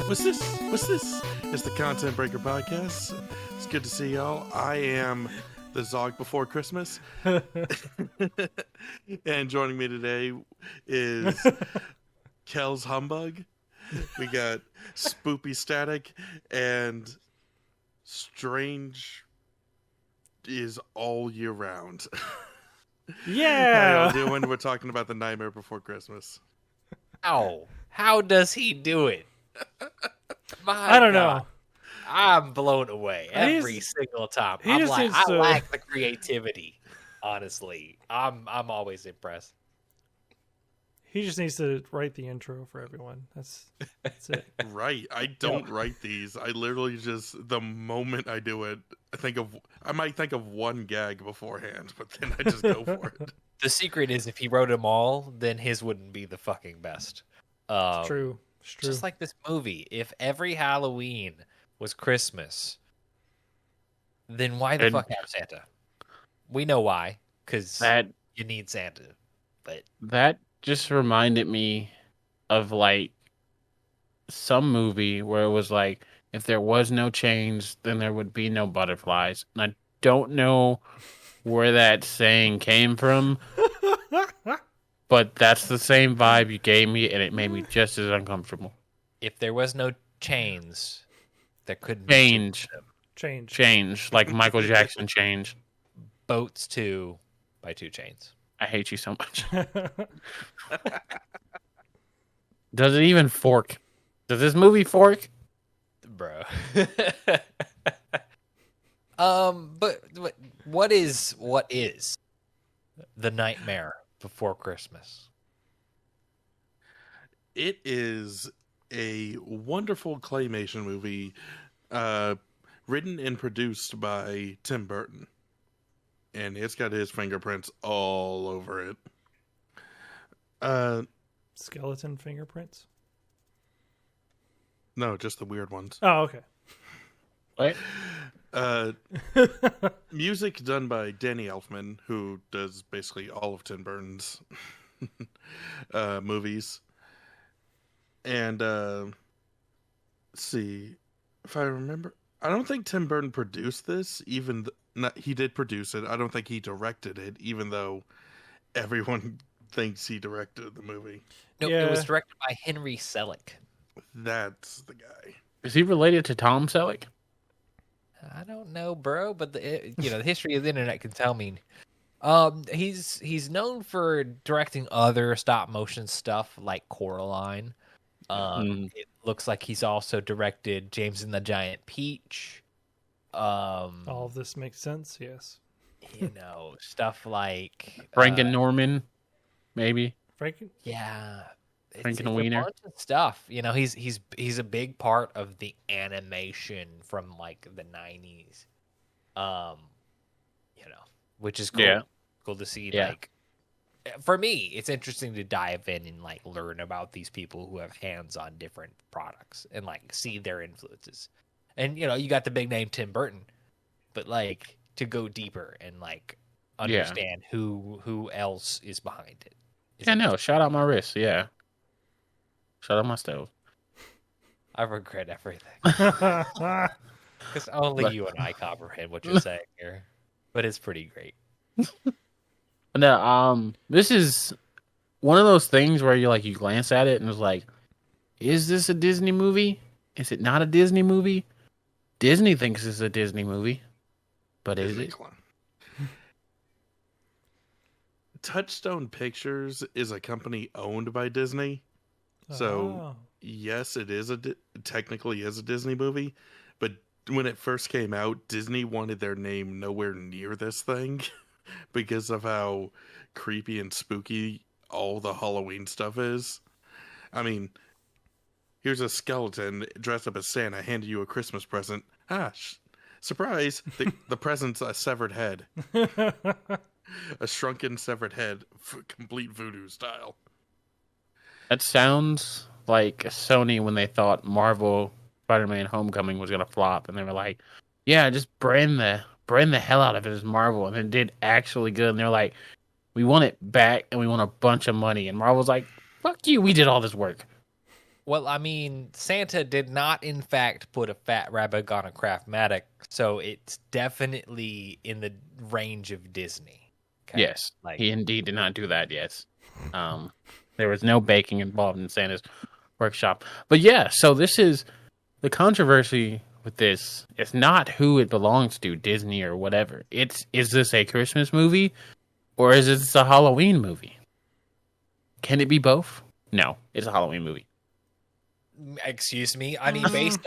What's this? It's the Content Breaker Podcast. It's good to see y'all. I am the Zog before Christmas. And joining me today is Kelz Humbug. We got Spoopy Static and Strange is all year round. Yeah. How y'all doing? We're talking about the Nightmare Before Christmas. How does he do it? I don't know. I'm blown away every single time. he I'm just like, needs I to- lack the creativity. Honestly, I'm always impressed. He just needs to write the intro for everyone. That's it. Right. I don't write these. I literally just, the moment I do it, I might think of one gag beforehand, but then I just go for it. The secret is if he wrote them all, then his wouldn't be the fucking best. It's true. It's true. Just like this movie, if every Halloween was Christmas, then why the fuck have Santa? We know why, because you need Santa. But that just reminded me of like some movie where it was like, if there was no chains, then there would be no butterflies. And I don't know where that saying came from, but that's the same vibe you gave me, and it made me just as uncomfortable. if there was no chains, there couldn't Change. be Change. Like Michael Jackson change. Boats 2 by 2 Chainz. I hate you so much. Does it even fork? Does this movie fork? Bro. But what is The Nightmare Before Christmas? It is a wonderful claymation movie written and produced by Tim Burton. And it's got his fingerprints all over it. Skeleton fingerprints? No, just the weird ones. Oh, okay. What? Music done by Danny Elfman, who does basically all of Tim Burton's movies. And let's see if I remember. I don't think Tim Burton produced this. He did produce it. I don't think he directed it, even though everyone thinks he directed the movie. No, Yeah. It was directed by Henry Selick. That's the guy. Is he related to Tom Selleck? I don't know, bro, but the history of the internet can tell me. He's known for directing other stop motion stuff like Coraline. It looks like he's also directed James and the Giant Peach. All of this makes sense, yes. Stuff like Frank and Norman, maybe. Frank? Yeah, Frank and it's Wiener. a bunch of stuff. He's a big part of the animation from like the 90s. Which is cool. Yeah. Cool to see. Yeah. Like, for me, it's interesting to dive in and like learn about these people who have hands on different products and like see their influences. And you got the big name Tim Burton, but like to go deeper and like understand who else is behind it. Shout out my wrist. Yeah. Shout out my stove. I regret everything because only you and I comprehend what you're saying here, but it's pretty great. No, this is one of those things where you glance at it and it's like, is this a Disney movie? Is it not a Disney movie? Disney thinks it's a Disney movie, but is it? Touchstone Pictures is a company owned by Disney. So, yes, it is technically is a Disney movie, but when it first came out, Disney wanted their name nowhere near this thing because of how creepy and spooky all the Halloween stuff is. I mean, here's a skeleton dressed up as Santa handing you a Christmas present. Surprise! The present's a severed head. A shrunken, severed head, complete voodoo style. That sounds like Sony when they thought Marvel Spider-Man Homecoming was gonna flop, and they were like, "Yeah, just brand the hell out of it as Marvel," and it did actually good. And they're like, "We want it back, and we want a bunch of money." And Marvel's like, "Fuck you, we did all this work." Well, I mean, Santa did not, in fact, put a fat rabbit on a Craftmatic, so it's definitely in the range of Disney. Okay? Yes, he indeed did not do that. Yes, there was no baking involved in Santa's workshop. But yeah, so this is the controversy with this. It's not who it belongs to, Disney or whatever. Is this a Christmas movie or is this a Halloween movie? Can it be both? No, it's a Halloween movie. Excuse me. I mean, based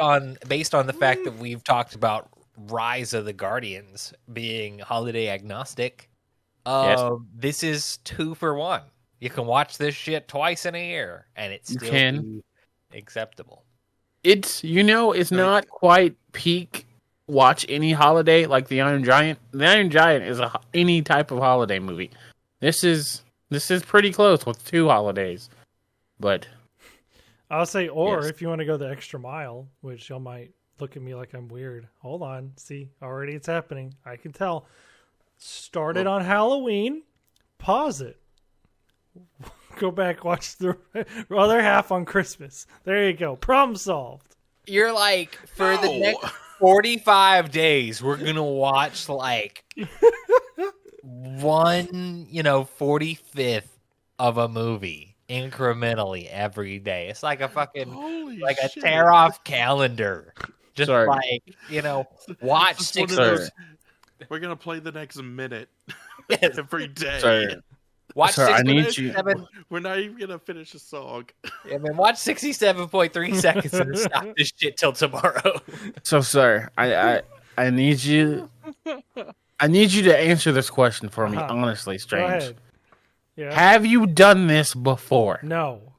on the fact that we've talked about Rise of the Guardians being holiday agnostic, this is 2 for 1. You can watch this shit twice in a year, and it's still be acceptable. It's not quite peak watch any holiday like the Iron Giant. The Iron Giant is any type of holiday movie. This is pretty close with 2 holidays, but. I'll say, if you want to go the extra mile, which y'all might look at me like I'm weird. Hold on. See, already it's happening. I can tell. Start it on Halloween. Pause it. Go back, watch the other half on Christmas. There you go. Problem solved. You're like, for the next 45 days, we're going to watch like 1/45th of a movie. Incrementally every day. It's like a fucking a tear off calendar. Just watch 6 those. We're gonna play the next minute every day. Watch 67. We're not even gonna finish a song. Yeah, man, watch 67.3 seconds and stop this shit till tomorrow. So, sir, I need you. I need you to answer this question for me, honestly, Strange. Go ahead. Yeah. Have you done this before? No.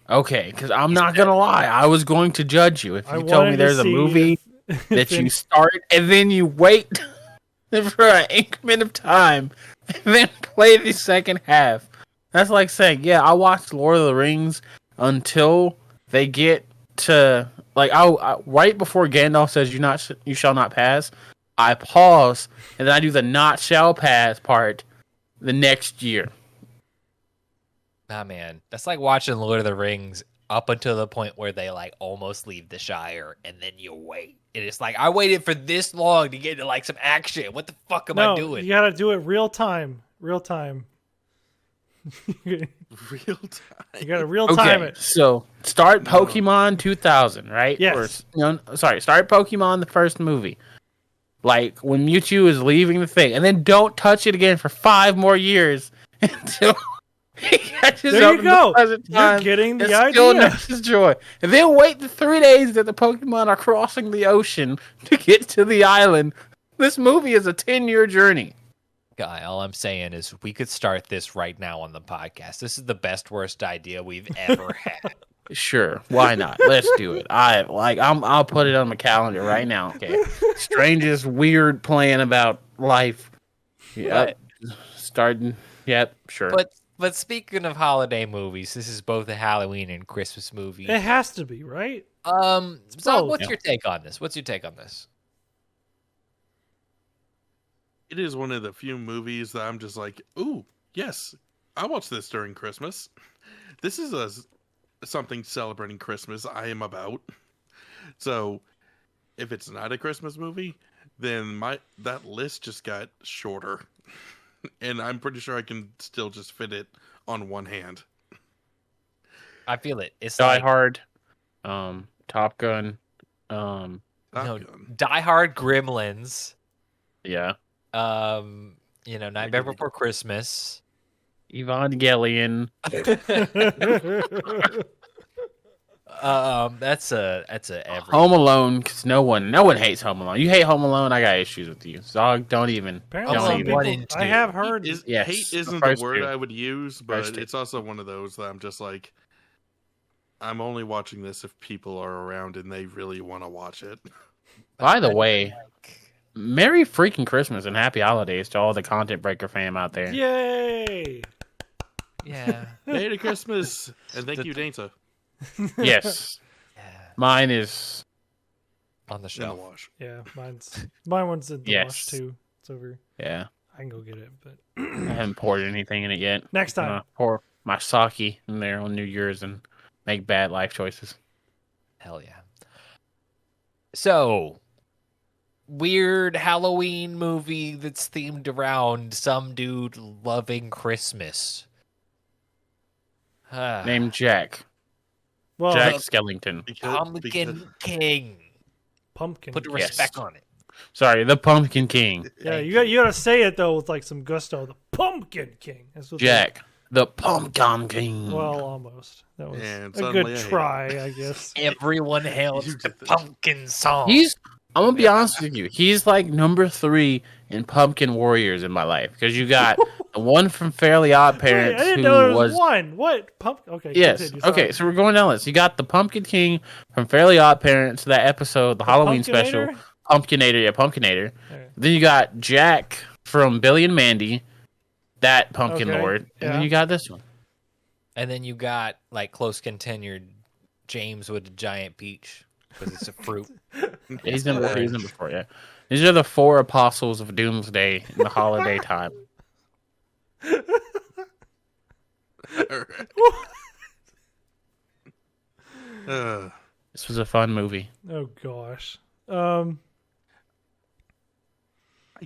Okay, because I'm not going to lie. I was going to judge you if you told me there's a movie that you start and then you wait for an increment of time and then play the second half. That's like saying, I watched Lord of the Rings until they get to, right before Gandalf says you shall not pass, I pause and then I do the not shall pass part the next year. Nah, man, that's like watching Lord of the Rings up until the point where they almost leave the Shire, and then you wait. And it's like, I waited for this long to get into some action. What the fuck am I doing? You gotta do it real time. Real time. You gotta real time it. So start Pokemon 2000, right? Yes. Start Pokemon the first movie. Like when Mewtwo is leaving the thing, and then don't touch it again for 5 more years until he catches there up you go. The You're getting the idea. Still knows his joy. And then wait the 3 days that the Pokemon are crossing the ocean to get to the island. This movie is a 10-year journey. Guy, all I'm saying is we could start this right now on the podcast. This is the best worst idea we've ever had. Sure, why not? Let's do it. I'll put it on my calendar right now. Okay, strangest weird plan about life. Yeah, starting. Yep, sure. But speaking of holiday movies, this is both a Halloween and Christmas movie. It has to be, right? So what's your take on this? It is one of the few movies that I'm just like, ooh, yes, I watched this during Christmas. This is something celebrating Christmas I am about. So if it's not a Christmas movie, then that list just got shorter. And I'm pretty sure I can still just fit it on one hand. I feel it. It's Die Hard, Top Gun, Die Hard, Gremlins. Yeah. Nightmare Before Christmas. Evangelion. That's a every Home Alone, because no one hates Home Alone. You hate Home Alone, I got issues with you. So don't even. Apparently, I have heard. Hate isn't the word I would use, but it's also one of those that I'm just like, I'm only watching this if people are around and they really want to watch it. By the way, Merry freaking Christmas and Happy Holidays to all the Content Breaker fam out there. Yay! Yeah. Merry Christmas, and thank you, Dainta. Yes. Yeah. Mine is on the shelf. Wash. Yeah, my one's in the wash too. It's over. Yeah. I can go get it, but I haven't poured anything in it yet. Next time. Pour my sake in there on New Year's and make bad life choices. Hell yeah. So, weird Halloween movie that's themed around some dude loving Christmas. Named Jack. Well, Jack Skellington. Pumpkin King. Pumpkin. Put the respect on it. Sorry, the Pumpkin King. Yeah, you gotta say it though with like some gusto. The Pumpkin King. That's what Jack, the Pumpkin King. Well, almost. That was And a suddenly good I hate try, I guess. Everyone hails You the did this. pumpkin song. I'm gonna be honest with you. He's like number 3 in Pumpkin Warriors in my life because you got the one from Fairly Odd Parents Wait, I didn't who know there was one. What? Okay. yes. Continue, sorry. Okay, so we're going down this. You got the Pumpkin King from Fairly Odd Parents, that episode, the Halloween special, Pumpkinator? Pumpkinator. Right. Then you got Jack from Billy and Mandy, that Pumpkin Okay, Lord, and yeah. then you got this one. And then you got, like, close contender James with a giant peach because it's a fruit. He's number 4, yeah. These are the 4 apostles of Doomsday in the holiday time. This was a fun movie. Oh gosh. I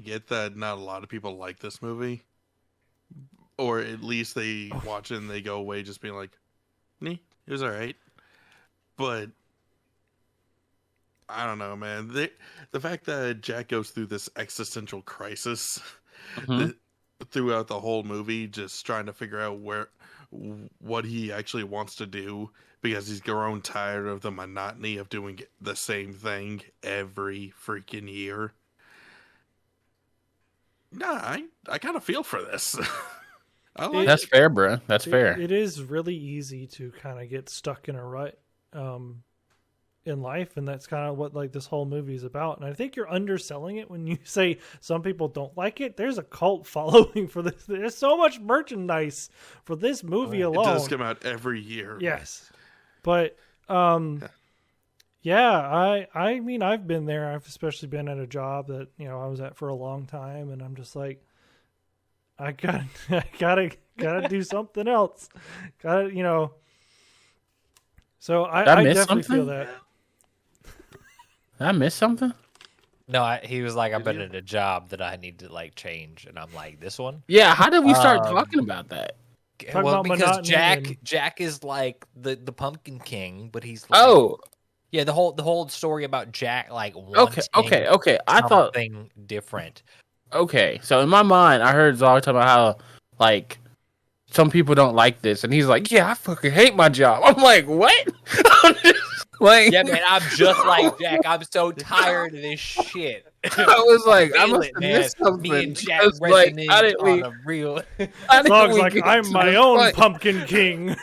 get that not a lot of people like this movie, or at least they watch it and they go away just being like, "Nee, it was all right." But I don't know, man. The fact that Jack goes through this existential crisis throughout the whole movie, just trying to figure out what he actually wants to do because he's grown tired of the monotony of doing the same thing every freaking year. Nah, I kind of feel for this. That's fair, bro. That's fair. It is really easy to kind of get stuck in a rut in life, and that's kind of what like this whole movie is about. And I think you're underselling it when you say some people don't like it. There's a cult following for this. There's so much merchandise for this movie alone. It does come out every year. Yes, but yeah, I mean I've been there. I've especially been at a job that I was at for a long time, and I'm just like, I gotta do something else. Gotta So I definitely something? feel that. Did I miss something? No, he was like, I've been at a job that I need to like change, and I'm like, this one. Yeah, how did we start talking about that? Talk Well, about because monotony Jack is like the Pumpkin King, but he's like, yeah, the whole story about Jack like wanting okay. I thought something different. okay. So in my mind, I heard Zog talking about how like some people don't like this, and he's like, "Yeah, I fucking hate my job." I'm like, "What?" I'm just like, Yeah, man, I'm just like Jack. I'm so tired of this shit. I was like, I Feel must it, have man. missed something. Me and Jack I was like, resonate I didn't on a real. Zog's like, I'm my own Pumpkin King.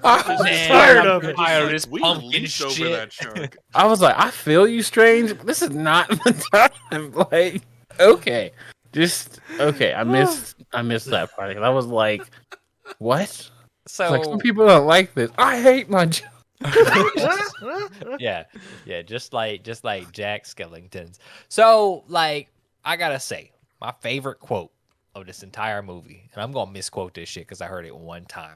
I was Man, tired I'm of it. tired of this We pumpkin leaped over shit. that chunk. I was like, I feel you, Strange. But this is not the time. Like, okay, just okay. I missed that part. I was like, what? So Like some people don't like this. I hate my job. yeah, just like Jack Skellington's. So like, I gotta say, my favorite quote of this entire movie, and I'm gonna misquote this shit because I heard it one time.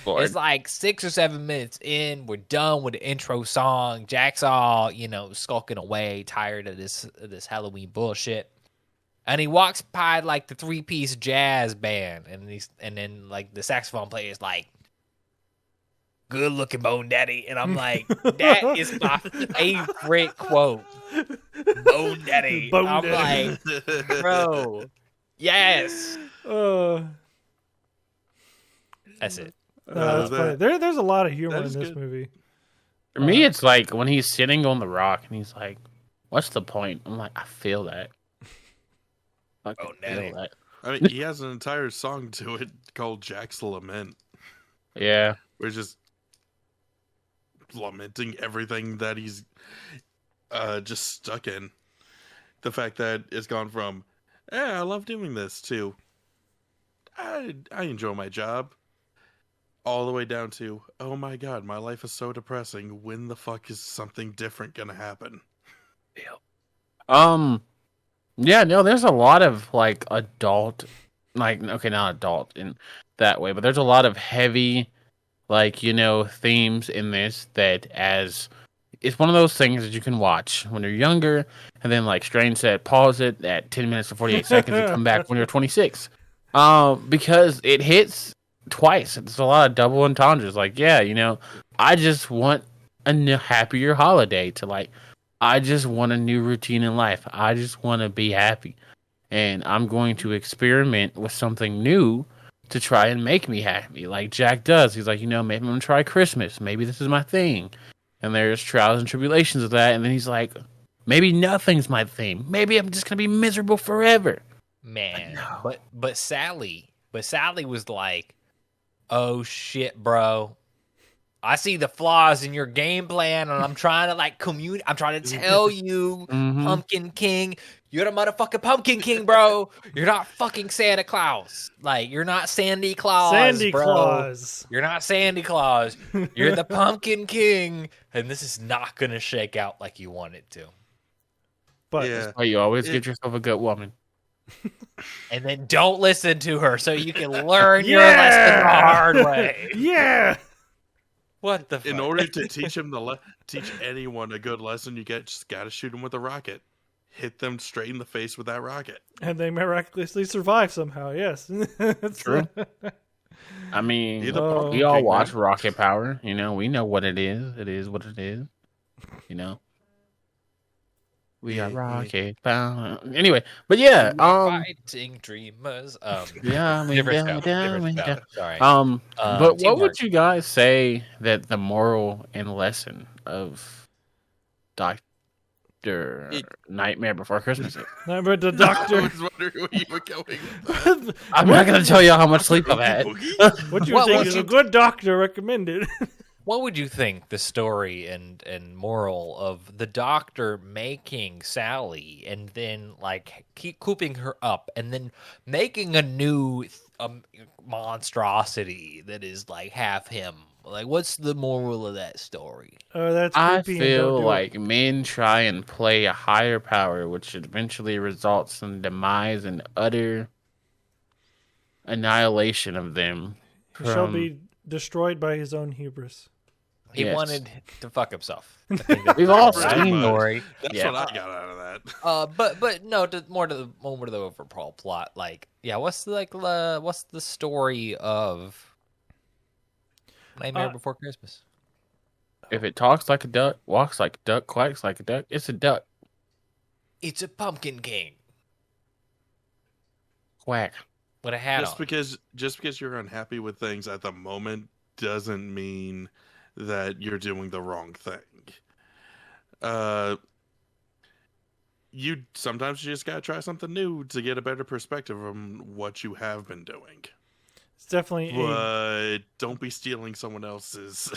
Lord. It's like 6 or 7 minutes in, we're done with the intro song. Jack's all skulking away, tired of this Halloween bullshit. And he walks by like the 3-piece jazz band, and then like the saxophone player is like, "Good looking Bone Daddy," and I'm like, that is my favorite quote, Bone Daddy. Bone I'm Daddy. like, bro, yes, that's it. That's funny. There's a lot of humor that in is this good. movie. For me, it's like when he's sitting on the rock and he's like, "What's the point?" I'm like, I feel that. I can feel that. I mean, he has an entire song to it called Jack's Lament, Yeah. where he's just lamenting everything that he's just stuck in. The fact that it's gone from, I love doing this, to, I enjoy my job, all the way down to, oh my god, my life is so depressing. When the fuck is something different gonna happen? Yeah, no, there's a lot of like adult, like, okay, not adult in that way, but there's a lot of heavy, like, themes in this that it's one of those things that you can watch when you're younger, and then, like Strange said, pause it at 10 minutes and 48 seconds and come back when you're 26. Because it hits twice. It's a lot of double entendres. Like, I just want a happier holiday I just want a new routine in life. I just want to be happy. And I'm going to experiment with something new to try and make me happy. Like Jack does. He's like, maybe I'm going to try Christmas. Maybe this is my thing. And there's trials and tribulations of that. And then he's like, maybe nothing's my thing. Maybe I'm just going to be miserable forever. Man, but Sally was like, oh shit, bro. I see the flaws in your game plan, and I'm trying to I'm trying to tell you, Pumpkin King, you're the motherfucking Pumpkin King, bro. You're not fucking Santa Claus. Like, you're not Sandy Claus, bro. Claus. You're not Sandy Claus. You're the Pumpkin King, and this is not gonna shake out like you want it to. But yeah. You always get yourself a good woman. And then don't listen to her so you can learn your lesson the hard way. Yeah. What the fuck? In order to teach teach anyone a good lesson, you just gotta shoot them with a rocket. Hit them straight in the face with that rocket. And they miraculously survive somehow, yes. True. I mean, we all watch Rocket Power. We know what it is. It is what it is. We got Rocket Power. Anyway, but yeah. Fighting dreamers. Yeah, Sorry. But what would you guys say that the moral and lesson of Dr. Nightmare Before Christmas is? Remember the doctor. I was wondering where you were going. I'm not going to tell y'all how much sleep I've had. What you think is a good doctor recommended? What would you think the story and moral of the doctor making Sally and then keep cooping her up and then making a new monstrosity that is half him? What's the moral of that story? Oh, that's creepy. I feel like men try and play a higher power, which eventually results in demise and utter annihilation of them. He shall be destroyed by his own hubris. He wanted to fuck himself. We've all seen story. That's what I got out of that. But no, more to the overall plot. What's the story of Nightmare Before Christmas? If it talks like a duck, walks like a duck, quacks like a duck, it's a duck. It's a Pumpkin King. Quack. What a hat just because you're unhappy with things at the moment doesn't mean that you're doing the wrong thing. You just gotta try something new to get a better perspective on what you have been doing. It's definitely but don't be stealing someone else's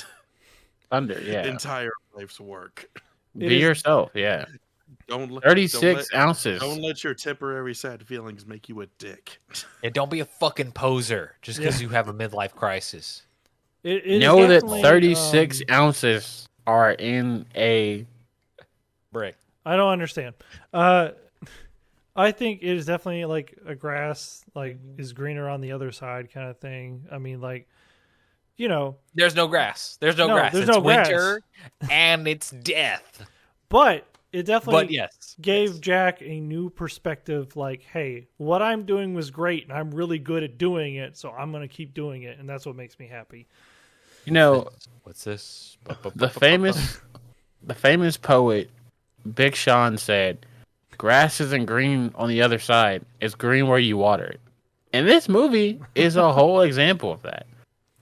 thunder, entire life's work. Be yourself, yeah. 36 ounces. Don't let your temporary sad feelings make you a dick. And don't be a fucking poser just because you have a midlife crisis. Know that 36 ounces are in a brick. I don't understand. I think it is definitely a grass is greener on the other side kind of thing. I mean, there's no grass. There's no grass. It's winter and it's death. But it definitely gave Jack a new perspective. Hey, what I'm doing was great, and I'm really good at doing it, so I'm going to keep doing it, and that's what makes me happy. What's this? The famous poet Big Sean said, "Grass isn't green on the other side; it's green where you water it." And this movie is a whole example of that.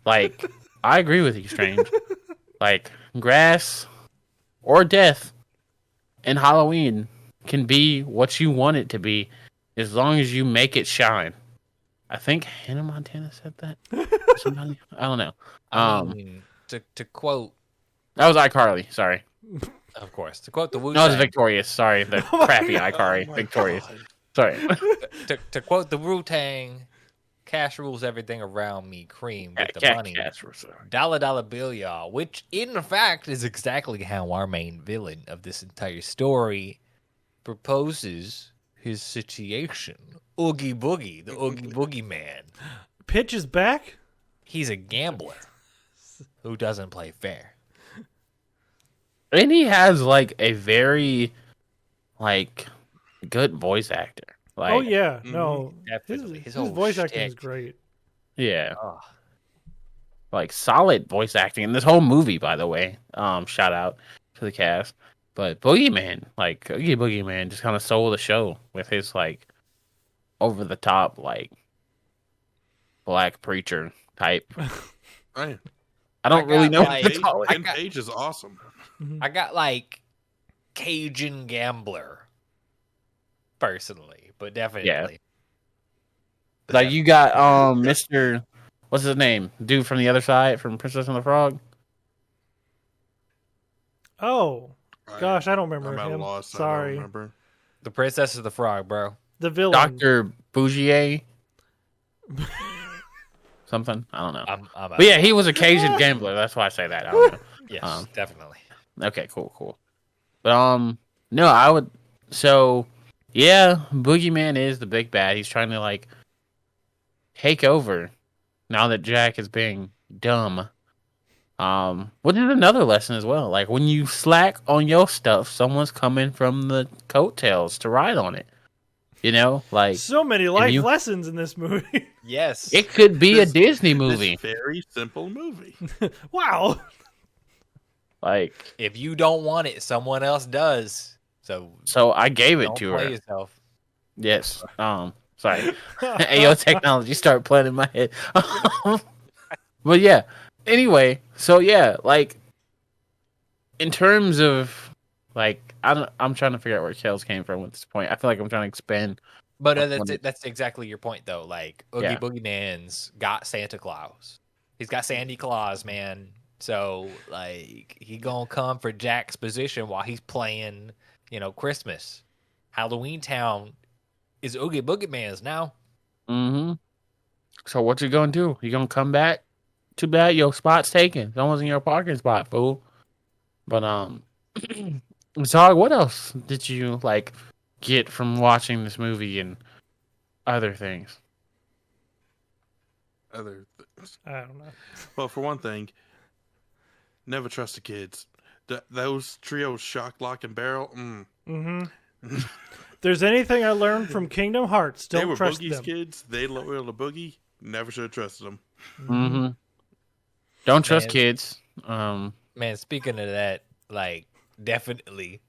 I agree with you, Strange. Grass or death in Halloween can be what you want it to be as long as you make it shine. I think Hannah Montana said that. Somebody? I don't know. To quote... That was iCarly, sorry. Of course. To quote the Wu-Tang... No, it was Victorious, sorry. The crappy iCarly. Victorious. Sorry. to quote the Wu-Tang, cash rules everything around me, cream with the money. Dollar dollar bill, y'all. Which, in fact, is exactly how our main villain of this entire story proposes his situation. Oogie Boogie, the Oogie Boogie man. Pitch is back? He's a gambler. who doesn't play fair. And he has like a very like good voice actor. Like, oh yeah, no, Definitely. his whole voice acting is shtick. great. yeah, Oh, like solid voice acting in this whole movie. By the way, shout out to the cast. But Boogeyman, like Oogie Boogie Man, just kind of stole the show with his like over the top like black preacher type. Right. I don't really know like- what to call it. And Paige is awesome. I got like Cajun Gambler, personally, but definitely. Yeah. But Like you got Mr. What's his name? Dude from the other side from Princess and the Frog. Oh gosh, I don't remember I'm at a him. loss. I Sorry, don't remember. The Princess of the Frog, bro. the villain. Dr. Bougier. Something. I don't know. I'm But yeah, he was a Cajun gambler. That's why I say that. I don't know. yes, definitely. Okay, cool. But no, I would. So yeah, Boogeyman is the big bad. He's trying to like take over now that Jack is being dumb. Which is another lesson as well. Like when you slack on your stuff, someone's coming from the coattails to ride on it. You know, like So many life lessons in this movie. Yes. it could be a Disney movie. This very simple movie. Wow. Like, If you don't want it, someone else does. so I gave it Don't to play her. yourself. Yes. Sorry. AO technology start playing in my head. But yeah. Anyway, so yeah, like in terms of like I'm trying to figure out where Kelz came from at this point. I feel like I'm trying to expand. But that's exactly your point, though. Like, Oogie Yeah. Boogie Man's got Santa Claus. He's got Sandy Claus, man. So, like, he gonna come for Jack's position while he's playing, Christmas. Halloween Town is Oogie Boogie Man's now. Mm-hmm. So what you gonna do? You gonna come back? Too bad your spot's taken. Someone's in your parking spot, fool. But so what else did you like get from watching this movie and other things? Other things. I don't know. Well, for one thing, never trust the kids. Those trios, Shock, Lock, and Barrel. Mm-hmm. If there's anything I learned from Kingdom Hearts, They don't were trust Boogie's them. kids. They loyal to Boogie. Never should have trusted them. Mm-hmm. Don't trust Man. kids. Man, speaking of that, like, definitely,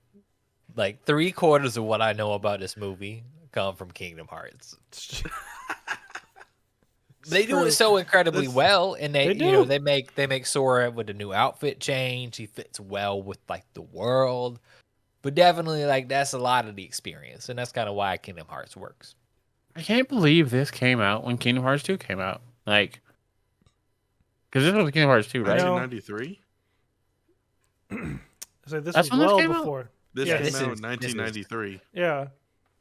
like, 3/4 of what I know about this movie come from Kingdom Hearts. They do it so incredibly well, and they do. they make Sora with a new outfit change. He fits well with like the world, but definitely like that's a lot of the experience, and that's kind of why Kingdom Hearts works. I can't believe this came out when Kingdom Hearts 2 came out. Like, because this was Kingdom Hearts 2, right? 1993. So this That's was when this well came out? before. This Yeah, came this out is- in 1993. Yeah.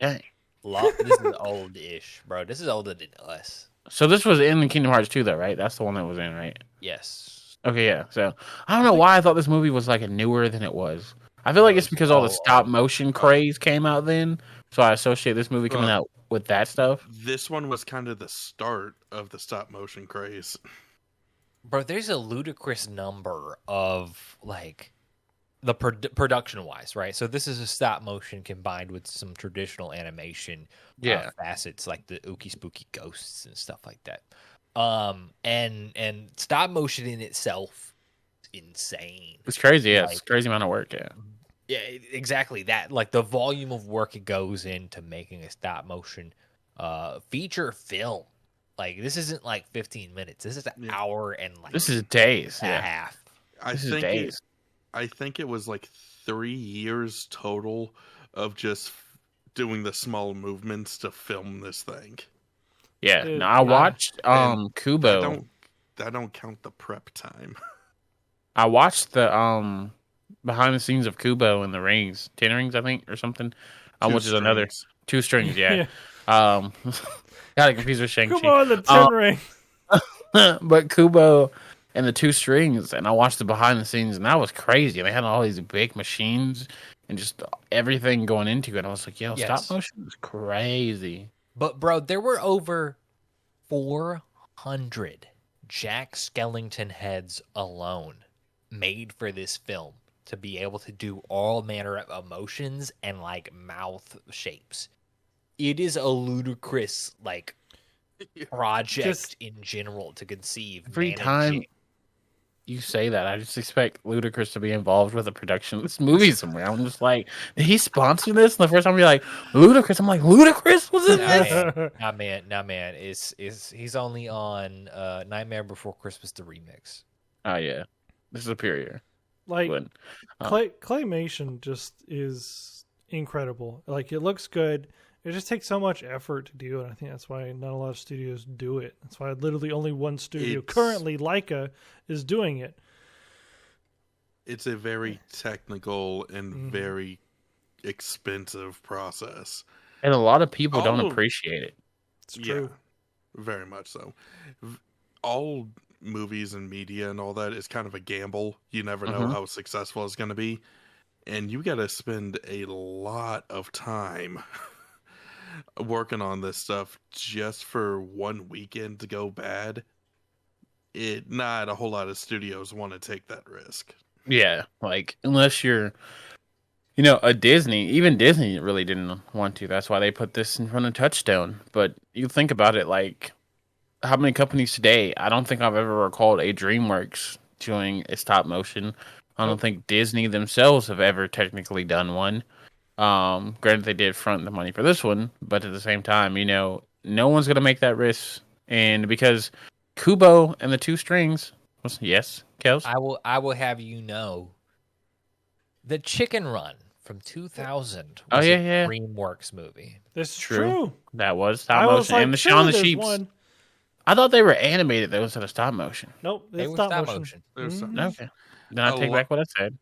Dang. This is old-ish, bro. This is older than us. So this was in Kingdom Hearts 2, though, right? That's the one that was in, right? Yes. Okay, yeah. So I don't know why I thought this movie was like newer than it was. I feel like it's because all the stop motion craze came out then, so I associate this movie coming out with that stuff. This one was kind of the start of the stop motion craze. Bro, there's a ludicrous number of like the production wise, right? So this is a stop motion combined with some traditional animation facets like the ookie spooky ghosts and stuff like that. And stop motion in itself is insane. It's crazy, yeah. Like- It's a crazy amount of work, yeah. Yeah, exactly that. Like the volume of work it goes into making a stop motion feature film. Like this isn't like 15 minutes. This is an hour and like This is days, a yeah. half. This is days. I think it was like 3 years total of just doing the small movements to film this thing. Yeah. Dude, No, I watched And Kubo. That don't count the prep time. I watched the behind the scenes of Kubo and the rings, 10 rings, I think, or something. Which is another 2 strings, yeah. Got it confused with Shang-Chi. Come on, the 10 ring. But Kubo and the 2 strings, and I watched the behind the scenes, and that was crazy. They had all these big machines and just everything going into it. I was like, yo, Yes. stop motion is crazy. But bro, there were over 400 Jack Skellington heads alone made for this film to be able to do all manner of emotions and like mouth shapes. It is a ludicrous like project in general to conceive. Every time you say that, I just expect Ludacris to be involved with the production of this movie somewhere. I'm just like, did he sponsor this? And the first time you're like, Ludacris, I'm like, Ludacris was in this? Nah, man. He's only on Nightmare Before Christmas, the remix. Oh yeah, this is superior. Like claymation just is incredible. Like it looks good. It just takes so much effort to do it. I think that's why not a lot of studios do it. That's why literally only one studio currently, Leica, is doing it. It's a very technical and very expensive process. And a lot of people don't appreciate it. It's true. Yeah, very much so. All movies and media and all that is kind of a gamble. You never know how successful it's going to be. And you got to spend a lot of time working on this stuff just for one weekend to go bad. Not a whole lot of studios want to take that risk. Yeah, like unless you're, a Disney. Even Disney really didn't want to. That's why they put this in front of Touchstone. But you think about it, like how many companies today? I don't think I've ever recalled a DreamWorks doing a stop motion. I don't think Disney themselves have ever technically done one. Granted, they did front the money for this one, but at the same time, no one's gonna make that risk. And because Kubo and the Two Strings, yes, Kelz? I will have you know, the Chicken Run from 2000 was a DreamWorks movie. This is true. That was stop motion, and the Shaun the Sheep. I thought they were animated though instead of stop motion. Nope, they were stop motion. Okay, then I take back what I said.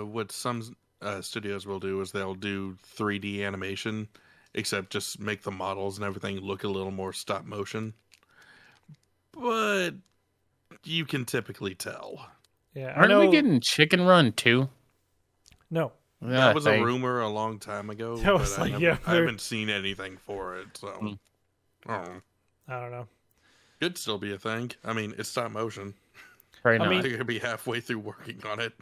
What some studios will do is they'll do 3D animation, except just make the models and everything look a little more stop motion. But you can typically tell. Yeah, Aren't we getting Chicken Run too? No. That was a rumor a long time ago. That was I haven't seen anything for it, so I don't know. Could still be a thing. I mean, it's stop motion. Right now, they're gonna be halfway through working on it.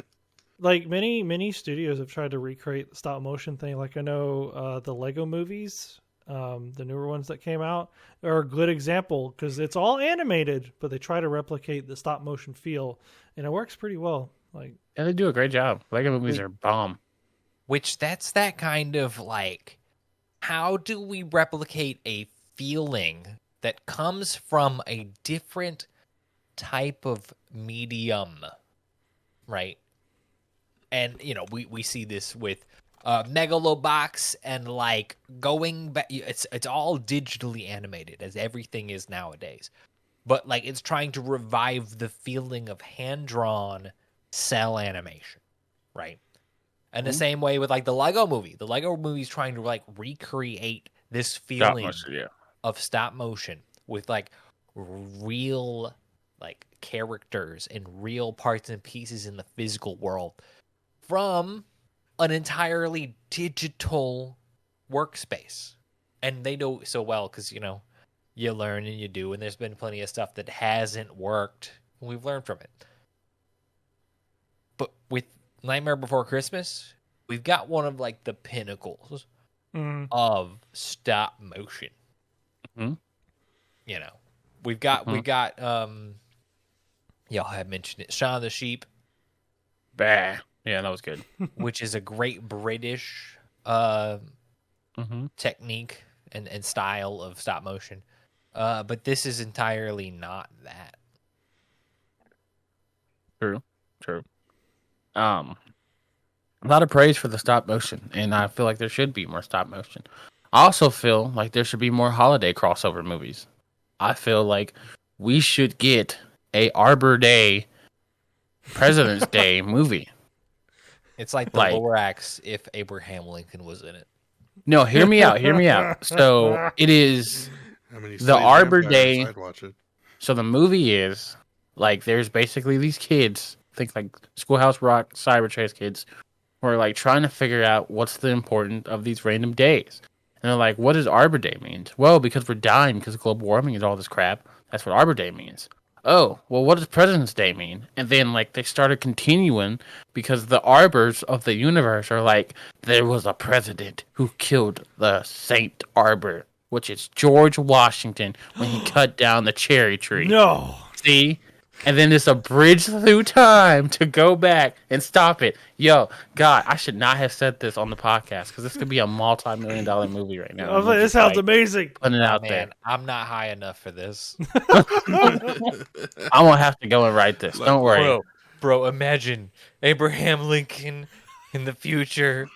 Like many studios have tried to recreate the stop motion thing. Like I know the Lego movies, the newer ones that came out, are a good example because it's all animated, but they try to replicate the stop motion feel, and it works pretty well. Like yeah, they do a great job. Lego movies are bomb. Which that's that kind of like, how do we replicate a feeling that comes from a different type of medium, right? And, we see this with Megalobox and, like, going back. It's all digitally animated, as everything is nowadays. But, like, it's trying to revive the feeling of hand-drawn cell animation, right? And the same way with, like, the Lego movie. The Lego movie is trying to, like, recreate this feeling of stop motion with, like, real, like, characters and real parts and pieces in the physical world from an entirely digital workspace. And they know so well because, you learn and you do, and there's been plenty of stuff that hasn't worked, and we've learned from it. But with Nightmare Before Christmas, we've got one of, like, the pinnacles of stop motion. We've got y'all have mentioned it, Shaun the Sheep. Bah. Yeah, that was good. Which is a great British technique and style of stop motion. But this is entirely not that. True. A lot of praise for the stop motion, and I feel like there should be more stop motion. I also feel like there should be more holiday crossover movies. I feel like we should get a Arbor Day, President's Day movie. It's like the Lorax if Abraham Lincoln was in it. No, hear me out. So it is the Arbor Day. So the movie is like there's basically these kids, think like Schoolhouse Rock, Cyberchase kids, who are like trying to figure out what's the importance of these random days. And they're like, what does Arbor Day mean? Well, because we're dying because of global warming and all this crap. That's what Arbor Day means. oh, well, what does President's Day mean? And then, like, they started continuing because the arbors of the universe are like, there was a president who killed the Saint Arbor, which is George Washington when he cut down the cherry tree. No. See? And then it's a bridge through time to go back and stop it. Yo, God, I should not have said this on the podcast because this could be a multi-million-dollar movie right now. This sounds amazing. Putting it out there. I'm not high enough for this. I'm gonna have to go and write this. Don't worry, bro. Imagine Abraham Lincoln in the future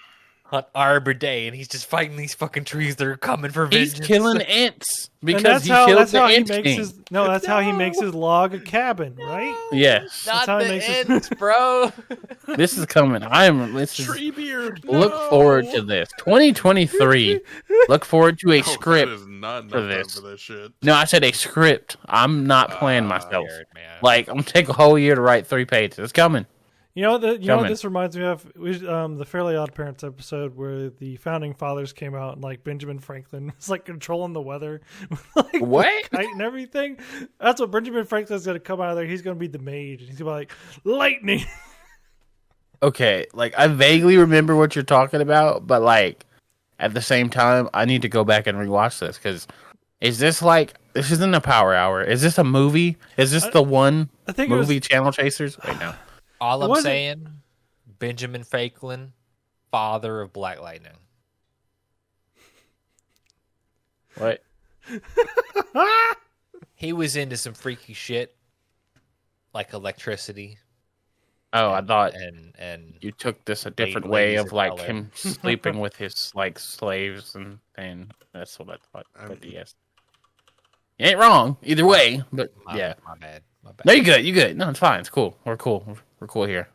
on Arbor Day, and he's just fighting these fucking trees that are coming for vengeance. He's killing ants because that's how he makes his log a cabin, right? Yes, not the ants, bro. This is coming. Treebeard. Look forward to this. 2023. Look forward to a script for this shit. No, I said a script. I'm not playing myself. Like, I'm gonna take a whole year to write 3 pages. It's coming. You know what this reminds me of? The Fairly Odd Parents episode where the founding fathers came out and like Benjamin Franklin was like controlling the weather, like, what? And everything. That's what Benjamin Franklin's gonna come out of there. He's gonna be the mage, and he's gonna be like lightning. Okay, like I vaguely remember what you're talking about, but like at the same time, I need to go back and rewatch this because is this like this isn't a Power Hour? Is this a movie? Is this the one movie Channel Chasers right now? All I'm saying, Benjamin Franklin, father of Black Lightning. What? He was into some freaky shit, like electricity. Oh, I thought and you took this a different way of like him sleeping with his like slaves and that's what I thought. But yes, you ain't wrong either way. But yeah, my bad. No, you good. You good. No, it's fine. It's cool. We're cool. We're cool here.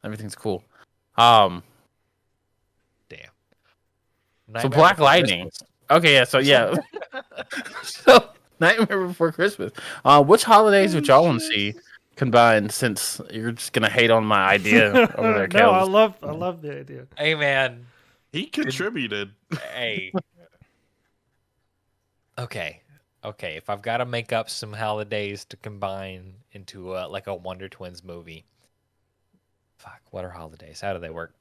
Everything's cool. Damn. So Black Lightning. Okay, yeah. So yeah. So Nightmare Before Christmas. Which holidays would y'all want to see combined? Since you're just gonna hate on my idea over there, Kelz. No, I love the idea. Hey man, he contributed. Hey. Okay, if I've got to make up some holidays to combine into like a Wonder Twins movie, fuck, what are holidays? How do they work?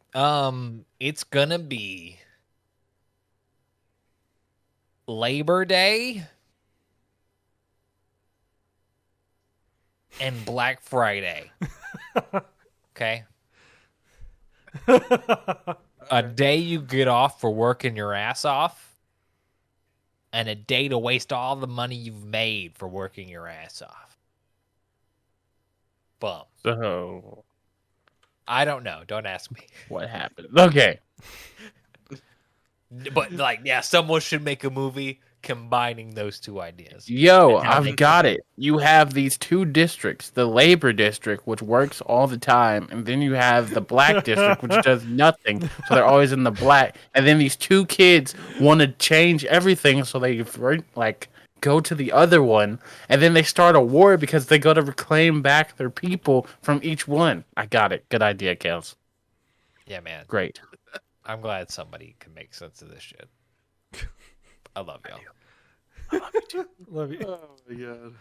It's gonna be Labor Day and Black Friday. Okay, a day you get off for working your ass off. And a day to waste all the money you've made for working your ass off. Bum. So, I don't know. Don't ask me. What happened? Okay. But, like, yeah, someone should make a movie combining those two ideas. Yo, I've got it. You have these 2 districts, the labor district, which works all the time, and then you have the black district, which does nothing, so they're always in the black. And then these 2 kids want to change everything, so they like go to the other one, and then they start a war because they got to reclaim back their people from each one. I got it. Good idea, Kelz. Yeah, man. Great. I'm glad somebody can make sense of this shit. I love y'all. I love you too. Love you. Oh my god.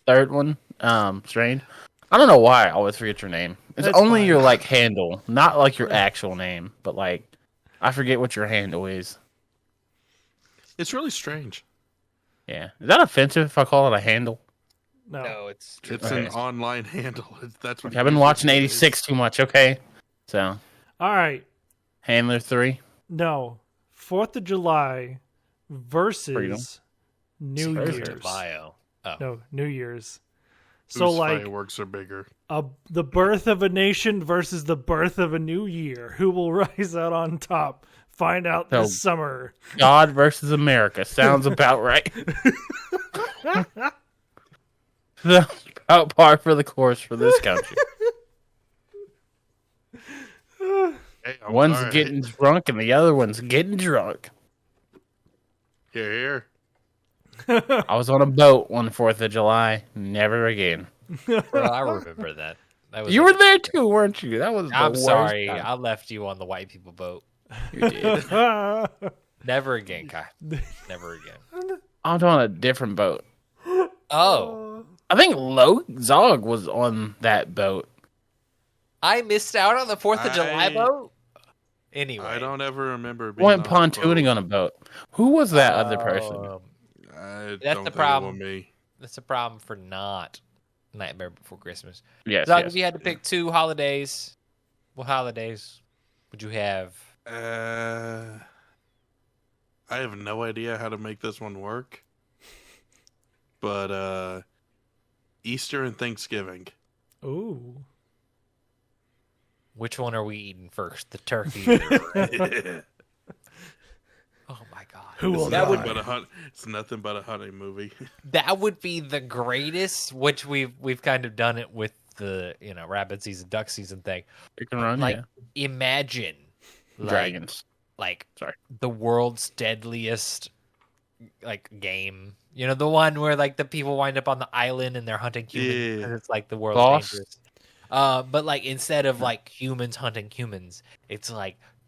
Third one, Strange. I don't know why I always forget your name. It's That's only fine. your like handle, not like your actual name, but like I forget what your handle is. It's really strange. Yeah, is that offensive if I call it a handle? No, it's an online handle. That's what Okay, I've been watching 86 too much. Okay, so all right. Handler 3. No, 4th of July versus Freedom. New Year's. Bio. Oh. No, New Year's. So Whose like fireworks are bigger. the birth of a nation versus the birth of a new year. Who will rise out on top? Find out this summer. God versus America sounds about right. Sounds about par for the course for this country. Hey, One's getting drunk and the other one's getting drunk. Here. I was on a boat one 4th of July. Never again. Bro, I remember that. You were there too, weren't you? That was. I'm the sorry. worst time. I left you on the white people boat. You did. Never again, Kai. Never again. I'm on a different boat. Oh. I think Zog was on that boat. I missed out on the 4th of July boat? Anyway. I don't ever remember being Went pontooning on a boat. Who was that other person? That's the problem. Me. That's the problem for not Nightmare Before Christmas. Yes, Zog, if you had to pick 2 holidays, what holidays would you have? I have no idea how to make this one work. But Easter and Thanksgiving. Ooh. Which one are we eating first? The turkey. Oh my god. It's nothing but a honey movie. That would be the greatest, which we've kind of done it with the, rabbit season, duck season thing. You can run, imagine dragons. The world's deadliest game. The one where the people wind up on the island and they're hunting humans because it's the world's dangerous. But instead of humans hunting humans, it's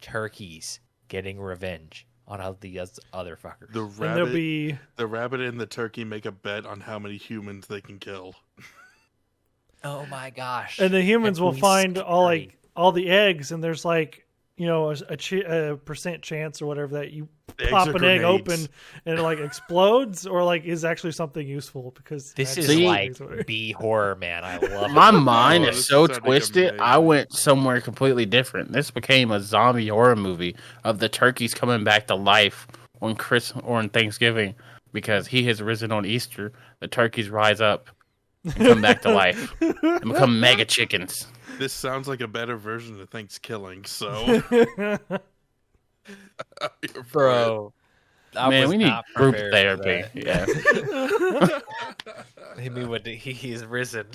turkeys getting revenge on all the other fuckers. The rabbit and the turkey make a bet on how many humans they can kill. Oh my gosh! And the humans will find all the eggs, and there's a percent chance or whatever that you pop an egg open and it explodes or is actually something useful, because this is B horror, man. I love it. My mind is so twisted. I went somewhere completely different. This became a zombie horror movie of the turkeys coming back to life on Thanksgiving because he has risen on Easter. The turkeys rise up and come back to life and become mega chickens. This sounds like a better version of Thanksgiving, so... Bro. Man, we need group therapy. Yeah. Hit me with he's risen.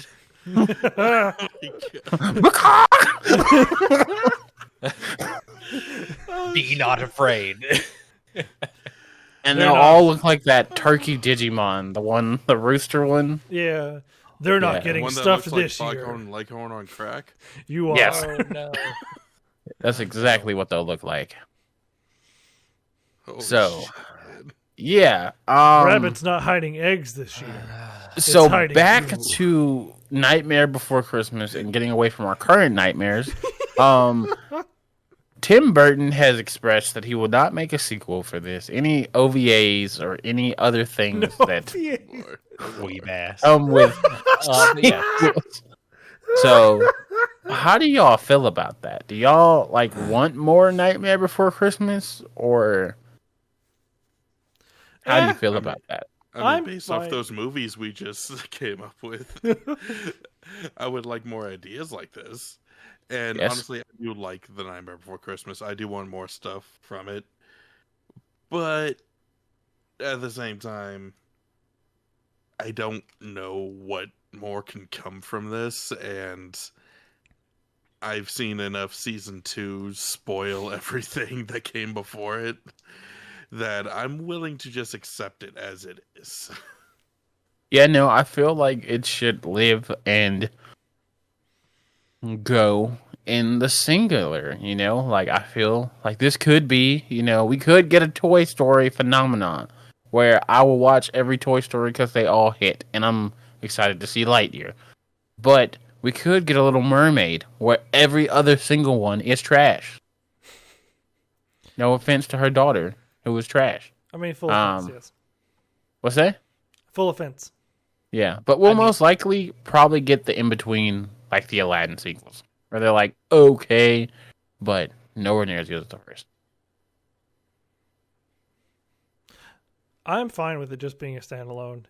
Be not afraid. And they'll all look like that turkey Digimon, the rooster one. Yeah. They're not getting stuffed this year. Leghorn on crack? You are. Yes. Oh, no. That's exactly what they'll look like. Holy so, shit. Yeah. Rabbit's not hiding eggs this year. So back to Nightmare Before Christmas and getting away from our current nightmares. Tim Burton has expressed that he will not make a sequel for this. Any OVAs or any other things that with. So, how do y'all feel about that? Do y'all want more Nightmare Before Christmas, or how do you feel about that? I mean, based off those movies we just came up with, I would like more ideas like this. And honestly, I do like The Nightmare Before Christmas. I do want more stuff from it. But at the same time, I don't know what more can come from this. And I've seen enough season 2 spoil everything that came before it that I'm willing to just accept it as it is. Yeah, no, I feel like it should live and go in the singular, I feel like this could be, we could get a Toy Story phenomenon where I will watch every Toy Story because they all hit, and I'm excited to see Lightyear. But we could get a Little Mermaid where every other single one is trash. No offense to her daughter, who was trash. I mean, full offense, yes. What's that? Full offense. Yeah, but we'll most likely probably get the in-between, like the Aladdin sequels, where they're okay, but nowhere near as good as the first. I'm fine with it just being a standalone.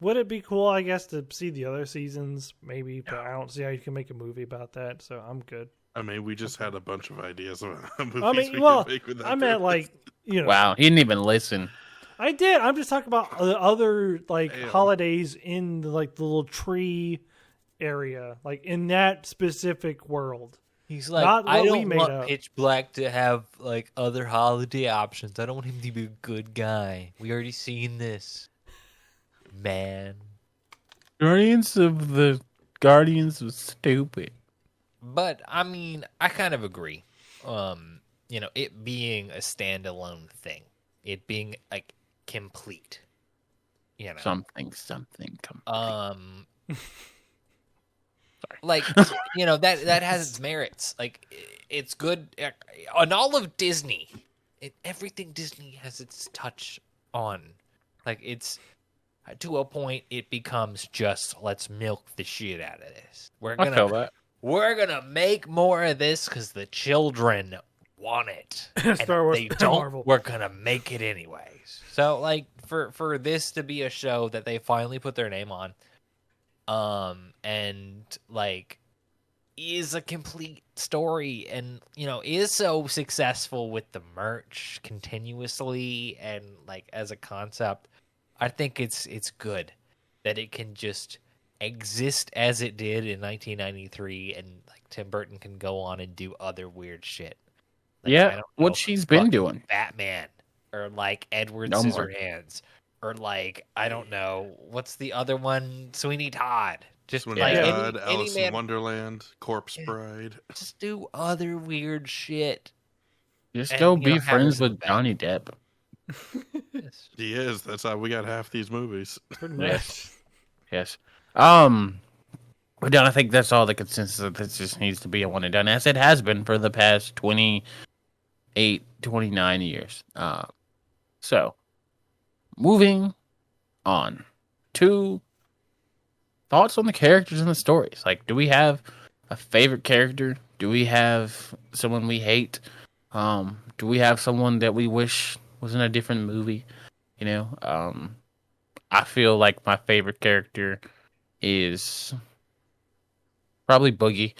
Would it be cool, I guess, to see the other seasons? Maybe, but I don't see how you can make a movie about that, so I'm good. I mean, we just had a bunch of ideas about movies I meant Wow, he didn't even listen. I did. I'm just talking about the other holidays in the little tree area, in that specific world. He's like, I don't want Pitch Black to have other holiday options. I don't want him to be a good guy. We already seen this, man. Guardians of stupid. But I mean, I kind of agree. It being a standalone thing, it being complete. You know, something. like that has its merits. Like it's good on all of Disney. Everything Disney has its touch on. Like it's to a point, it becomes just let's milk the shit out of this. I feel that. We're gonna make more of this because the children want it, and Star Wars, if they don't, Marvel. we're gonna make it anyways. So, like, for this to be a show that they finally put their name on, and like is a complete story, and is so successful with the merch continuously and like as a concept, I think it's good that it can just exist as it did in 1993, and like Tim Burton can go on and do other weird shit. Like, Yeah, what she's been doing. Batman, or like Edward No more. Scissorhands, or like I don't know what's the other one, Sweeney Todd. Just Sweeney like Todd, any Alice in man, Wonderland, Corpse Bride. just do other weird shit. Just And, go you be know, have friends it in with the Johnny Depp. He is. That's how we got half these movies. Pretty much. Yes. But then I think that's all the consensus that this just needs to be a one and done, as it has been for the past 28, 29 years. So, moving on to thoughts on the characters and the stories. Like, do we have a favorite character? Do we have someone we hate? Do we have someone that we wish was in a different movie? I feel like my favorite character is probably Boogie,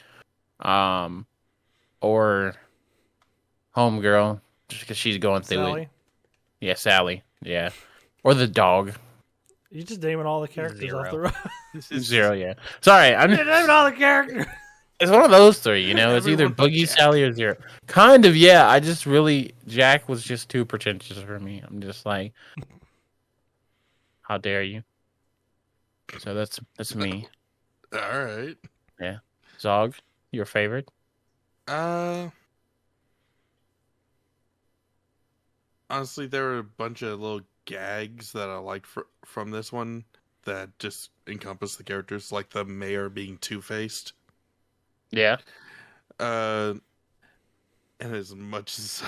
or Homegirl, just because she's going through Sally. it. Yeah, Sally. Yeah, or the dog. You just naming all the characters off the road. Zero. Yeah. Sorry, I'm You're naming all the characters. It's one of those three. It's either Everyone but Boogie, Jack. Sally, or Zero. Kind of. Yeah. I just really Jack was just too pretentious for me. I'm just like, how dare you? So that's me. All right. Yeah. Zog, your favorite? Honestly, there are a bunch of little gags that I liked from this one that just encompass the characters, like the mayor being two-faced. Yeah. And as much as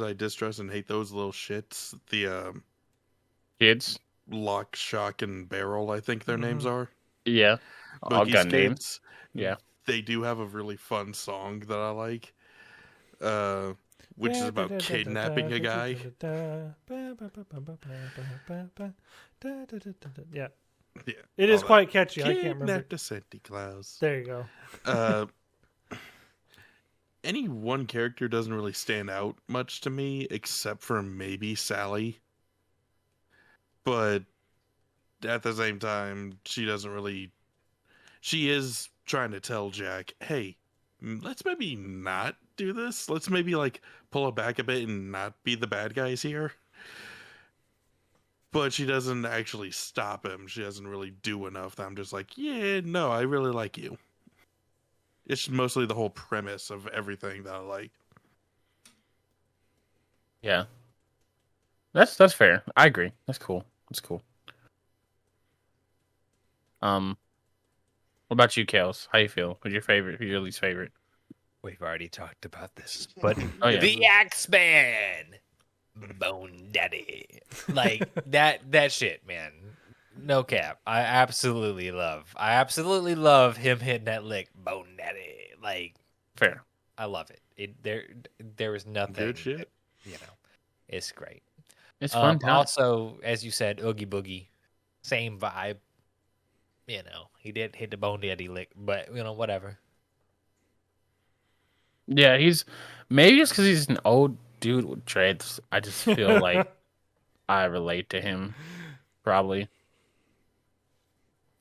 I distrust and hate those little shits, the Kids. Lock, Shock, and Barrel, I think their names are. Yeah. All Boogie's gun names. kids. Yeah. They do have a really fun song that I like, which is about kidnapping a guy. Yeah. Yeah, It is all quite catchy. I that. can't remember. Kidnapped a Santa Claus. There you go. Any one character doesn't really stand out much to me, except for maybe Sally. But at the same time, she doesn't really... She is trying to tell Jack, hey, let's maybe not do this. Let's maybe, pull it back a bit and not be the bad guys here. But she doesn't actually stop him. She doesn't really do enough that I'm just like, yeah, no, I really like you. It's mostly the whole premise of everything that I like. Yeah. That's fair. I agree. That's cool. That's cool. What about you, Kelz? How you feel? Who's your favorite? Who's your least favorite? We've already talked about this, but Oh, yeah. the Axeman, Bone Daddy, like that shit, man. No cap. I absolutely love him hitting that lick, Bone Daddy. Like, Fair. I love it. There was nothing. Good shit. It's great. It's fun. Also, as you said, Oogie Boogie, same vibe. He did hit the Bone Daddy lick, but whatever. Yeah, maybe just because he's an old dude with dreads. I just feel like I relate to him, probably.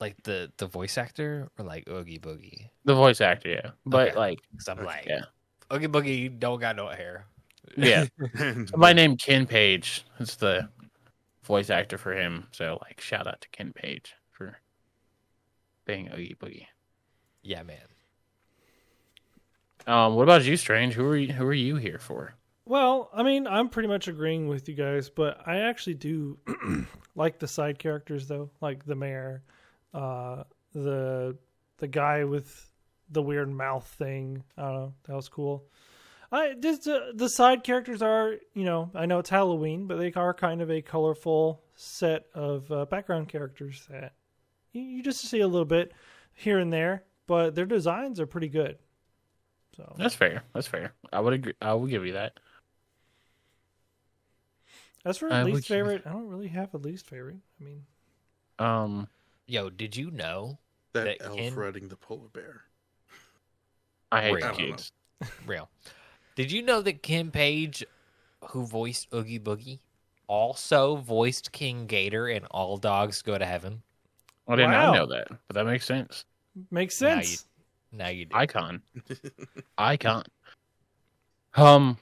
Like the voice actor, or like Oogie Boogie? The voice actor, yeah. But Okay. Because I'm like, yeah, Oogie Boogie don't got no hair. yeah. Somebody named Ken Page is the voice actor for him. So shout out to Ken Page for being Oogie Boogie. Yeah, man. What about you, Strange? Who are you here for? Well, I mean, I'm pretty much agreeing with you guys, but I actually do like the side characters though, like the mayor, the guy with the weird mouth thing. I don't know, that was cool. The side characters are, I know it's Halloween, but they are kind of a colorful set of background characters that you just see a little bit here and there, but their designs are pretty good. So That's fair. I would agree. I will give you that. As for least favorite, I don't really have a least favorite. I mean, Yo, did you know that elf riding the polar bear? I hate kids. Real. Did you know that Kim Page, who voiced Oogie Boogie, also voiced King Gator in All Dogs Go to Heaven? I did not know that, but that makes sense. Makes sense. Now you do. Icon. But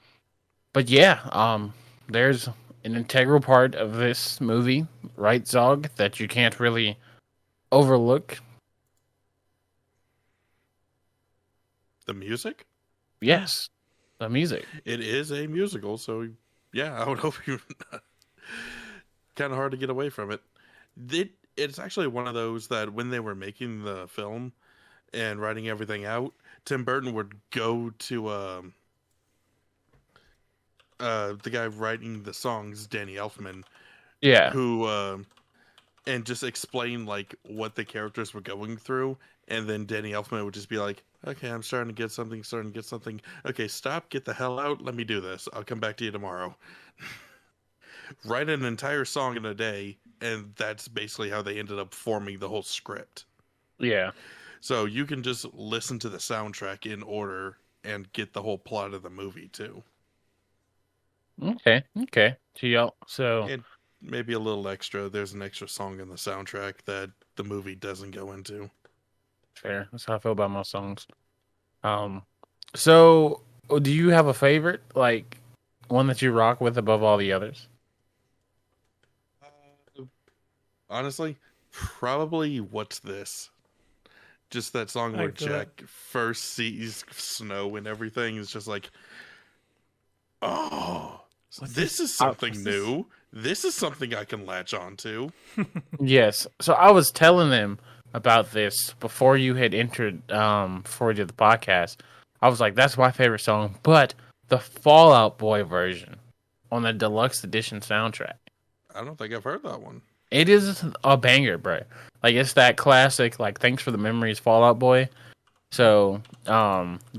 yeah, there's an integral part of this movie, right, Zog, that you can't really overlook. The music? Yes, the music. It is a musical, so yeah, I would hope you're not. Kind of hard to get away from it. It's actually one of those that when they were making the film and writing everything out, Tim Burton would go to the guy writing the songs, Danny Elfman, who and just explain like what the characters were going through, and then Danny Elfman would just be like, "Okay, I'm starting to get something. Okay, stop, get the hell out. Let me do this. I'll come back to you tomorrow." Write an entire song in a day, and that's basically how they ended up forming the whole script. Yeah. So you can just listen to the soundtrack in order and get the whole plot of the movie too. Okay. So and maybe a little extra. There's an extra song in the soundtrack that the movie doesn't go into. Fair. That's how I feel about my songs. So do you have a favorite, like one that you rock with above all the others? Honestly, probably What's This? Just that song where Jack first sees snow and everything is just like, oh, this is something new. This is something I can latch on to. Yes. So I was telling them about this before you had entered, before we did the podcast. I was like, that's my favorite song, but the Fall Out Boy version on the deluxe edition soundtrack. I don't think I've heard that one. It is a banger, bro. Like, it's that classic, like, Thanks for the Memories, Fall Out Boy. So,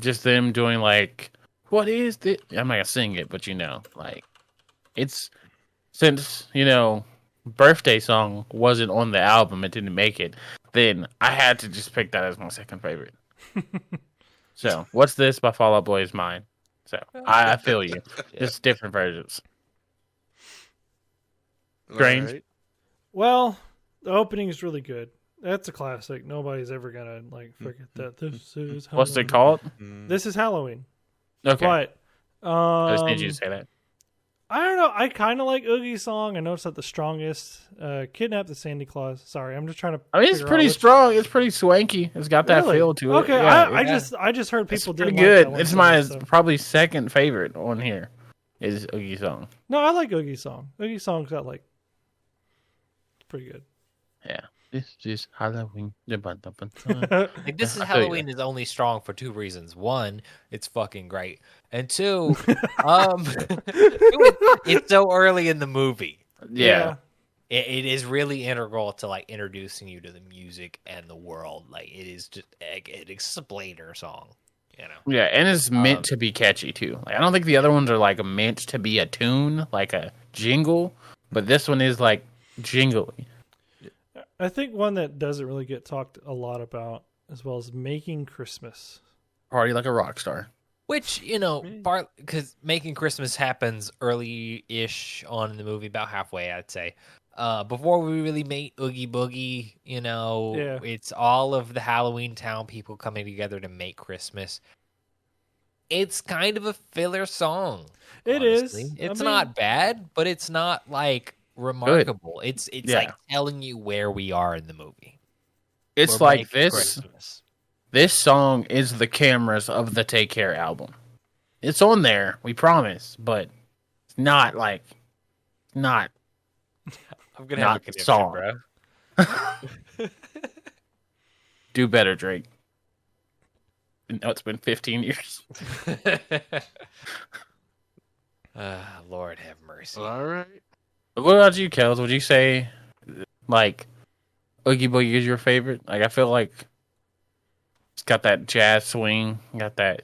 just them doing, like, what is this? I'm not gonna sing it, but, like, it's, since, Birthday Song wasn't on the album, it didn't make it, then I had to just pick that as my second favorite. So, What's This by Fall Out Boy is mine. So, I feel you. Just different versions. Strange. Right. Well, the opening is really good. That's a classic. Nobody's ever gonna forget that. This is Halloween. What's it called? This is Halloween. Okay. But I just need you to say that. I don't know. I kind of like Oogie's song. I know it's not the strongest. Kidnap the Sandy Claus. Sorry, I'm just trying to. I mean, it's pretty strong. It's pretty swanky. It's got that feel to it. Okay, yeah, I just heard people it's pretty didn't good. Like that it's one my so. Probably second favorite on here. Is Oogie's song. No, I like Oogie's song. Oogie's song's got pretty good. Yeah. This is Halloween. Like, This is Halloween is only strong for two reasons. One, it's fucking great. And two, it's so early in the movie. Yeah. It is really integral to like introducing you to the music and the world. Like, it is just an explainer song, Yeah, and it's meant to be catchy too. Like, I don't think the other ones are like meant to be a tune, like a jingle, but this one is like jingly. I think one that doesn't really get talked a lot about as well as Making Christmas. Party like a rock star. Which, because Making Christmas happens early-ish on in the movie, about halfway, I'd say. Before we really meet Oogie Boogie, it's all of the Halloween Town people coming together to make Christmas. It's kind of a filler song. It honestly. is. It's not bad, but it's not like remarkable. Good. It's like telling you where we are in the movie. It's We're like making this. Christmas. This song is the cameras of the Take Care album. It's on there, we promise, but it's not like not I'm gonna have a conniption, song. bro. Do better, Drake. No, it's been 15 years. Lord have mercy. All right. What about you, Kelz? Would you say like Oogie Boogie is your favorite? Like I feel like it's got that jazz swing, got that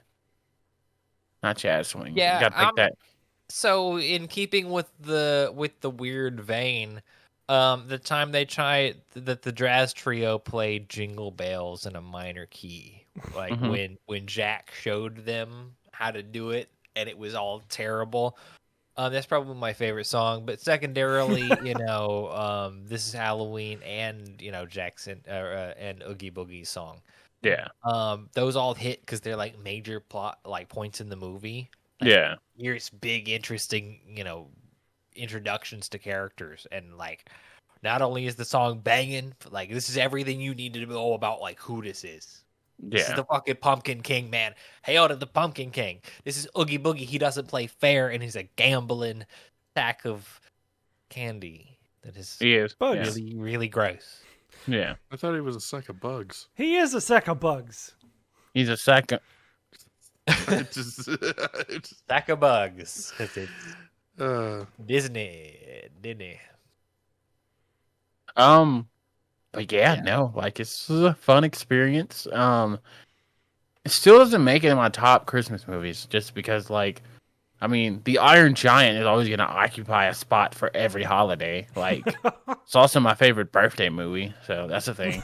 not jazz swing. Yeah, got like that. So in keeping with the weird vein, the time they tried that the jazz trio played Jingle Bells in a minor key, like when Jack showed them how to do it, and it was all terrible. That's probably my favorite song. But secondarily, This Is Halloween and Jackson and Oogie Boogie's song. Yeah. Those all hit because they're like major plot like points in the movie. Yeah. Here's big, interesting, introductions to characters, and like, not only is the song banging, but, like, this is everything you need to know about like who this is. This is the fucking Pumpkin King, man. Hail to the Pumpkin King. This is Oogie Boogie. He doesn't play fair, and he's a gambling sack of candy that is really, really gross. Yeah. I thought he was a sack of bugs. He is a sack of bugs. He's a sack of... Sack of bugs. Because it's Disney. But no, like it's a fun experience. It still doesn't make it in my top Christmas movies, just because, like, I mean, the Iron Giant is always going to occupy a spot for every holiday. Like, it's also my favorite birthday movie, so that's a thing.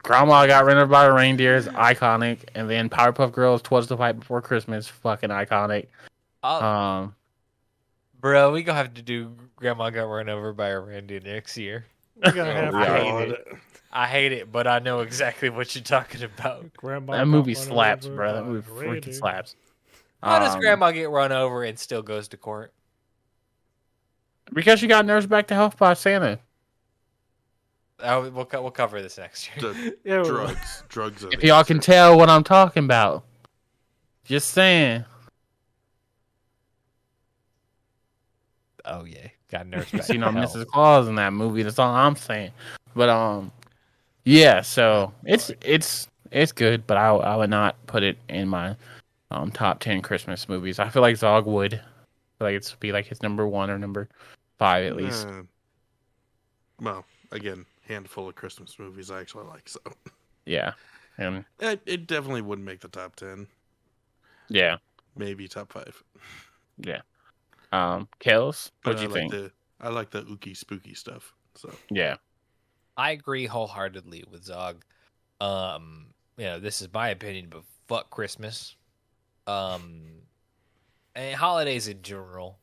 Grandma Got Rented by a Reindeer is iconic, and then Powerpuff Girls, 'Twas the Fight Before Christmas, fucking iconic. Bro, we gonna have to do Grandma Got Run Over by a Reindeer next year. We're gonna have to. I hate it, but I know exactly what you're talking about. That movie slaps, bro. That movie freaking slaps. How does Grandma get run over and still goes to court? Because she got nursed back to health by Santa. Oh, we'll cover this next year. Drugs. If y'all can tell what I'm talking about, just saying. Oh yeah, got nursed back. You know, Mrs. Claus in that movie. That's all I'm saying. But yeah. So it's good, but I would not put it in my top 10 Christmas movies. I feel like Zog would. I feel like it's be like his number 1 or number 5 at least. Well, again, handful of Christmas movies I actually like. So yeah, and it definitely wouldn't make the top 10. Yeah, maybe top 5. Yeah. Kelz, what do you think? I like the ooky spooky stuff. So yeah, I agree wholeheartedly with Zog. This is my opinion, but fuck Christmas. And holidays in general.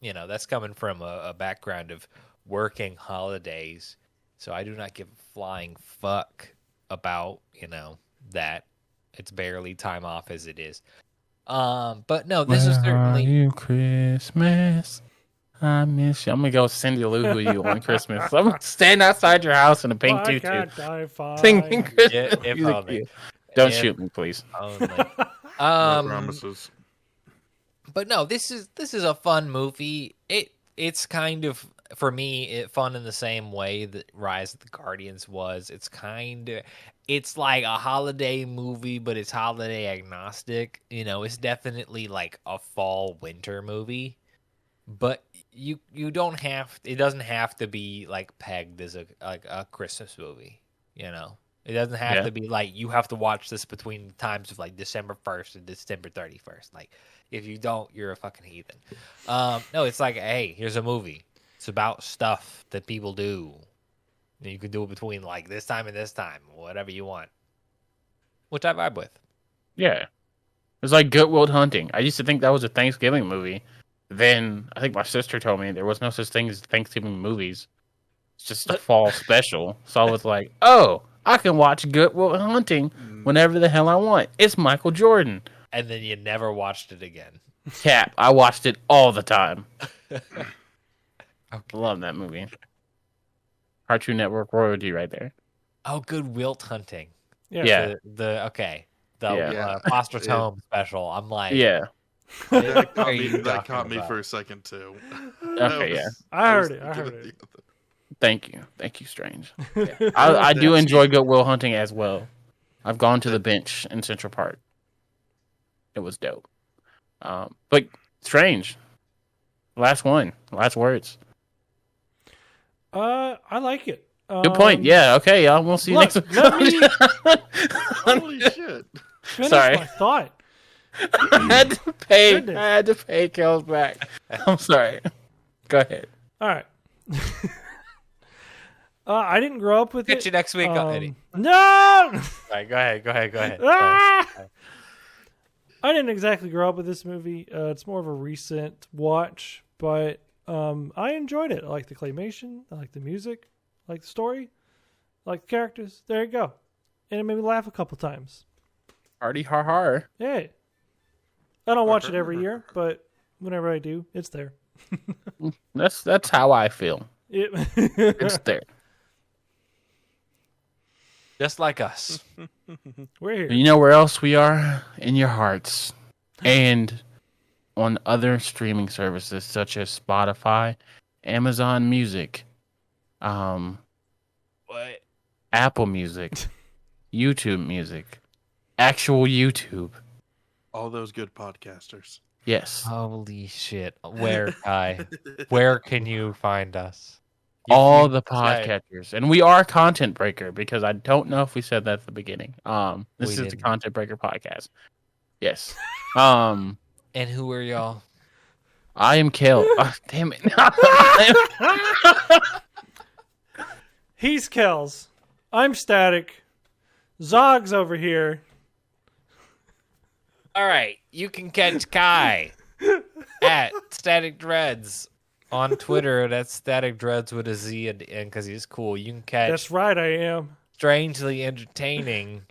That's coming from a background of working holidays, so I do not give a flying fuck about that. It's barely time off as it is. But no, this is certainly you Christmas. I miss you. I'm gonna go Cindy Lou Who you on Christmas. I'm gonna stand outside your house in a pink tutu, singing Christmas music. Don't shoot me, please. No promises. But no, this is a fun movie. It's kind of, for me, fun in the same way that Rise of the Guardians was. It's like a holiday movie, but it's holiday agnostic. It's definitely like a fall winter movie, but you don't have, it doesn't have to be like pegged as a Christmas movie. It doesn't have to be like you have to watch this between the times of like December 1st and December 31st. Like, if you don't, you're a fucking heathen. No, it's like, hey, here's a movie. It's about stuff that people do. And you can do it between like this time and this time, whatever you want. Which I vibe with. Yeah. It's like Good Will Hunting. I used to think that was a Thanksgiving movie. Then I think my sister told me there was no such thing as Thanksgiving movies. It's just a fall special. So I was like, oh, I can watch Good Will Hunting whenever the hell I want. It's Michael Jordan. And then you never watched it again. Cap, I watched it all the time. Okay. Love that movie. Cartoon Network royalty right there. Oh, Good Will Hunting. Yeah. Okay. Foster's Home special. I'm like, Yeah. That What are caught you me, that talking caught me about? for a second too. Okay, yeah. I heard it. Thank you, Strange. Yeah. I do enjoy Goodwill Hunting as well. I've gone to the bench in Central Park. It was dope. But Strange. Last words. I like it. Good point. Yeah. Okay, y'all. We'll see you next week. Let me Holy shit! finish Sorry. my thought. I had to pay. Goodness. I had to pay Kelz back. I'm sorry. Go ahead. All right. I didn't grow up with Catch it. you next week, Eddie. No. All right, go ahead. Ah! I didn't exactly grow up with this movie. It's more of a recent watch, but I enjoyed it. I like the claymation. I like the music. I like the story. I like the characters. There you go. And it made me laugh a couple times. Hardy har har. Hey. I don't watch it every year, but whenever I do, it's there. That's how I feel. It's there. Just like us. We're here. You know where else we are? In your hearts. And on other streaming services such as Spotify, Amazon Music, What? Apple Music, YouTube Music, actual YouTube. All those good podcasters. Yes. Holy shit. Where, Kai? Where can you find us? All the podcasters. And we are Content Breaker because I don't know if we said that at the beginning. This is the Content Breaker podcast. Yes. And who are y'all? I am Kelz. Damn it. He's Kelz. I'm Static. Zog's over here. All right. You can catch Kai at Static Dreads on Twitter. That's Static Dreads with a Z at the end because he's cool. You can catch That's right, I am. Strangely Entertaining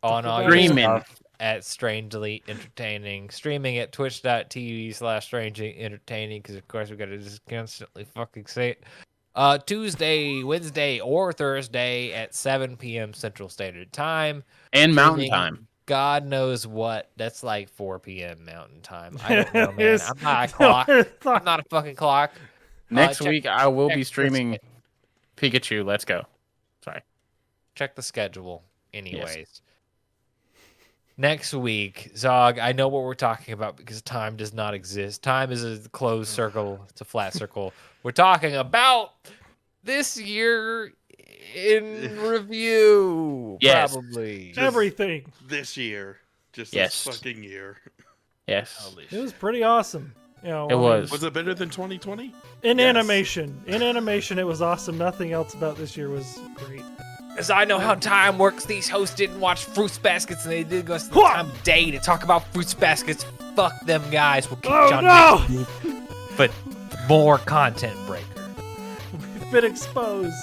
on all your Streaming. stuff at Strangely Entertaining. Streaming at twitch.tv/Strangely Entertaining because, of course, we got to just constantly fucking say it. Tuesday, Wednesday, or Thursday at 7 p.m. Central Standard Time. And Mountain Streaming Time. God knows what. That's like 4 p.m. Mountain Time. I don't know, man. I'm not a clock. I'm not a fucking clock. Next check- week, I will check be the streaming Pikachu. Let's go. Sorry. Check the schedule, anyways. Yes. Next week, Zog, I know what we're talking about because time does not exist. Time is a closed circle. It's a flat circle. We're talking about this year in review. Yes. Probably. Everything. This year. Just Yes. this fucking year. Yes. It was pretty awesome. You know, It was. Was it better than 2020? In Yes. animation. In animation, it was awesome. Nothing else about this year was great. As I know how time works, these hosts didn't watch Fruits Baskets and they did go to the time of day to talk about Fruits Baskets. Fuck them guys. We'll keep you on next week. But more Content Breaker. We've been exposed.